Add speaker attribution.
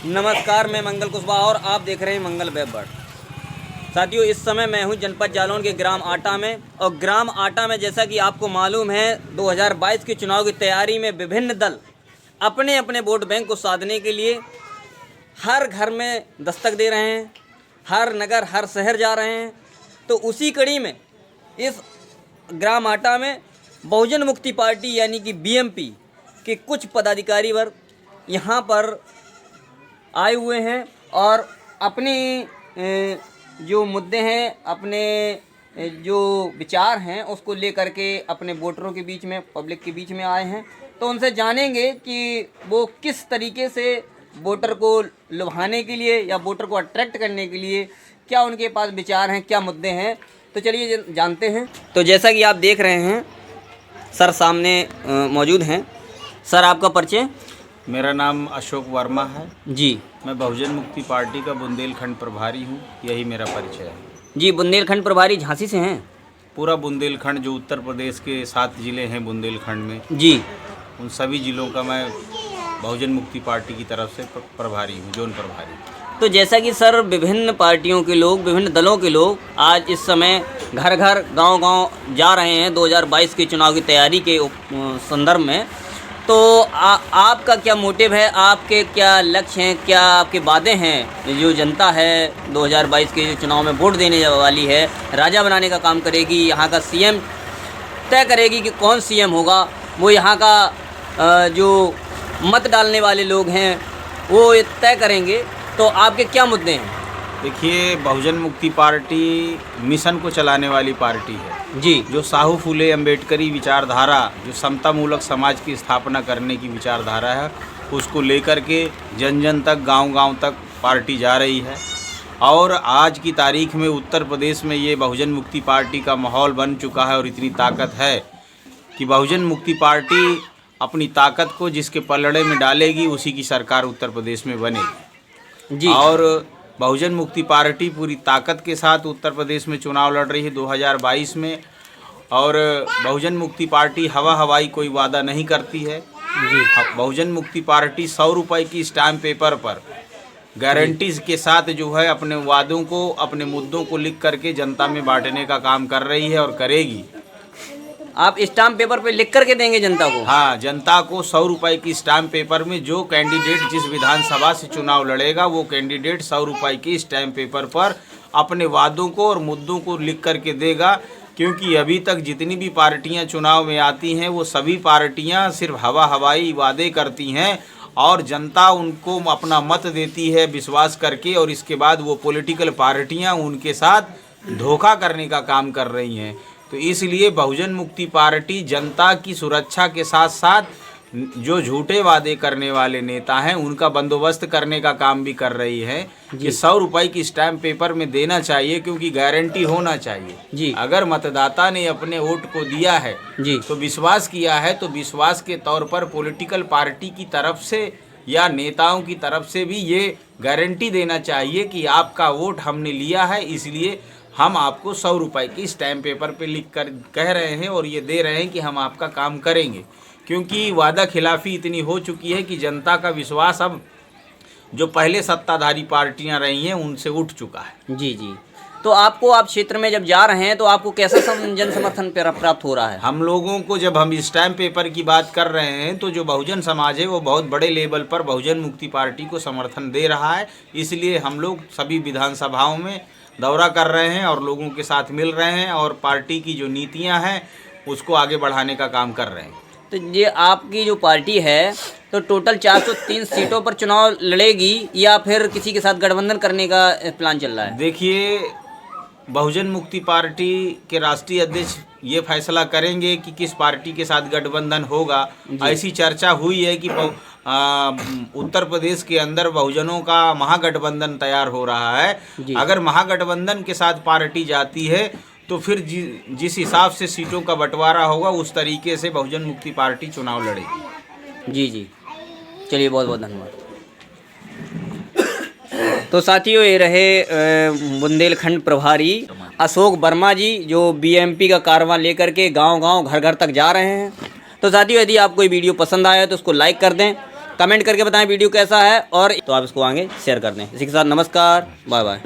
Speaker 1: नमस्कार, मैं मंगल कुशवाहा और आप देख रहे हैं मंगल वेब वर्ड। साथियों, इस समय मैं हूं जनपद जालौन के ग्राम आटा में। और ग्राम आटा में जैसा कि आपको मालूम है 2022 के चुनाव की तैयारी में विभिन्न दल अपने अपने वोट बैंक को साधने के लिए हर घर में दस्तक दे रहे हैं, हर नगर हर शहर जा रहे हैं। तो उसी कड़ी में इस ग्राम आटा में बहुजन मुक्ति पार्टी यानी कि बीएमपी के कुछ पदाधिकारी वर्ग यहाँ पर आए हुए हैं और अपने जो मुद्दे हैं, अपने जो विचार हैं उसको लेकर के अपने वोटरों के बीच में, पब्लिक के बीच में आए हैं। तो उनसे जानेंगे कि वो किस तरीके से वोटर को लुभाने के लिए या वोटर को अट्रैक्ट करने के लिए क्या उनके पास विचार हैं, क्या मुद्दे हैं। तो चलिए जानते हैं। तो जैसा कि आप देख रहे हैं सर सामने मौजूद हैं। सर, आपका परिचय?
Speaker 2: मेरा नाम अशोक वर्मा है
Speaker 1: जी।
Speaker 2: मैं बहुजन मुक्ति पार्टी का बुंदेलखंड प्रभारी हूँ, यही मेरा परिचय है
Speaker 1: जी। बुंदेलखंड प्रभारी झांसी से हैं?
Speaker 2: पूरा बुंदेलखंड, जो उत्तर प्रदेश के 7 ज़िले हैं बुंदेलखंड में
Speaker 1: जी,
Speaker 2: उन सभी ज़िलों का मैं बहुजन मुक्ति पार्टी की तरफ से प्रभारी हूँ, जोन प्रभारी।
Speaker 1: तो जैसा कि सर विभिन्न पार्टियों के लोग, विभिन्न दलों के लोग आज इस समय घर घर गांव-गांव जा रहे हैं 2022 के चुनाव की तैयारी के संदर्भ में। तो आपका क्या मोटिव है, आपके क्या लक्ष्य हैं, क्या आपके वादे हैं? जो जनता है 2022 के चुनाव में वोट देने वाली है, राजा बनाने का काम करेगी, यहाँ का सीएम तय करेगी कि कौन सीएम होगा, वो यहाँ का जो मत डालने वाले लोग हैं वो तय करेंगे। तो आपके क्या मुद्दे हैं?
Speaker 2: देखिए, बहुजन मुक्ति पार्टी मिशन को चलाने वाली पार्टी है
Speaker 1: जी।
Speaker 2: जो साहू फूले अम्बेडकरी विचारधारा, जो समतामूलक समाज की स्थापना करने की विचारधारा है, उसको लेकर के जन जन तक, गांव-गांव तक पार्टी जा रही है। और आज की तारीख में उत्तर प्रदेश में ये बहुजन मुक्ति पार्टी का माहौल बन चुका है और इतनी ताकत है कि बहुजन मुक्ति पार्टी अपनी ताकत को जिसके पलड़े में डालेगी उसी की सरकार उत्तर प्रदेश में बनेगी
Speaker 1: जी।
Speaker 2: और बहुजन मुक्ति पार्टी पूरी ताकत के साथ उत्तर प्रदेश में चुनाव लड़ रही है 2022 में। और बहुजन मुक्ति पार्टी हवाई कोई वादा नहीं करती है जी। बहुजन मुक्ति पार्टी 100 रुपये की स्टैम्प पेपर पर गारंटीज के साथ जो है अपने वादों को, अपने मुद्दों को लिख करके जनता में बांटने का काम कर रही है और करेगी।
Speaker 1: आप स्टाम्प पेपर पे लिख करके देंगे जनता को?
Speaker 2: हाँ, जनता को 100 रुपये की स्टैम्प पेपर में जो कैंडिडेट जिस विधानसभा से चुनाव लड़ेगा वो कैंडिडेट 100 रुपये की स्टैम्प पेपर पर अपने वादों को और मुद्दों को लिख करके देगा। क्योंकि अभी तक जितनी भी पार्टियां चुनाव में आती हैं वो सभी पार्टियां सिर्फ हवाई वादे करती हैं और जनता उनको अपना मत देती है विश्वास करके, और इसके बाद वो पॉलिटिकल पार्टियां उनके साथ धोखा करने का काम कर रही हैं। तो इसलिए बहुजन मुक्ति पार्टी जनता की सुरक्षा के साथ साथ जो झूठे वादे करने वाले नेता हैं उनका बंदोबस्त करने का काम भी कर रही है कि 100 रुपये की स्टैम्प पेपर में देना चाहिए, क्योंकि गारंटी होना चाहिए जी। अगर मतदाता ने अपने वोट को दिया है जी, तो विश्वास किया है, तो विश्वास के तौर पर पॉलिटिकल पार्टी की तरफ से या नेताओं की तरफ से भी ये गारंटी देना चाहिए कि आपका वोट हमने लिया है, इसलिए हम आपको 100 रुपये की स्टैम्प पेपर पे लिख कर कह रहे हैं और ये दे रहे हैं कि हम आपका काम करेंगे। क्योंकि वादा खिलाफी इतनी हो चुकी है कि जनता का विश्वास अब जो पहले सत्ताधारी पार्टियां रही हैं उनसे उठ चुका है।
Speaker 1: जी जी। तो आपको, आप क्षेत्र में जब जा रहे हैं तो आपको कैसा जन समर्थन प्राप्त हो रहा है?
Speaker 2: हम लोगों को जब हम स्टैम्प पेपर की बात कर रहे हैं तो जो बहुजन समाज है वो बहुत बड़े लेवल पर बहुजन मुक्ति पार्टी को समर्थन दे रहा है। इसलिए हम लोग सभी विधानसभाओं में दौरा कर रहे हैं और लोगों के साथ मिल रहे हैं और पार्टी की जो नीतियां हैं उसको आगे बढ़ाने का काम कर रहे हैं।
Speaker 1: तो ये आपकी जो पार्टी है तो टोटल 403 सीटों पर चुनाव लड़ेगी या फिर किसी के साथ गठबंधन करने का प्लान चल रहा है? देखिए,
Speaker 2: बहुजन मुक्ति पार्टी के राष्ट्रीय अध्यक्ष ये फैसला करेंगे कि किस पार्टी के साथ गठबंधन होगा। ऐसी चर्चा हुई है कि उत्तर प्रदेश के अंदर बहुजनों का महागठबंधन तैयार हो रहा है। अगर महागठबंधन के साथ पार्टी जाती है तो फिर जिस हिसाब से सीटों का बंटवारा होगा उस तरीके से बहुजन मुक्ति पार्टी चुनाव लड़ेगी।
Speaker 1: जी जी, चलिए बहुत बहुत धन्यवाद। तो साथियों, ये रहे बुंदेलखंड प्रभारी अशोक वर्मा जी, जो बीएमपी का कारवां लेकर के गांव-गांव, घर-घर तक जा रहे हैं। तो साथियों, यदि आपको ये वीडियो पसंद आया तो उसको लाइक कर दें, कमेंट करके बताएं वीडियो कैसा है, और तो आप इसको आगे शेयर कर दें। इसी के साथ नमस्कार, बाय बाय।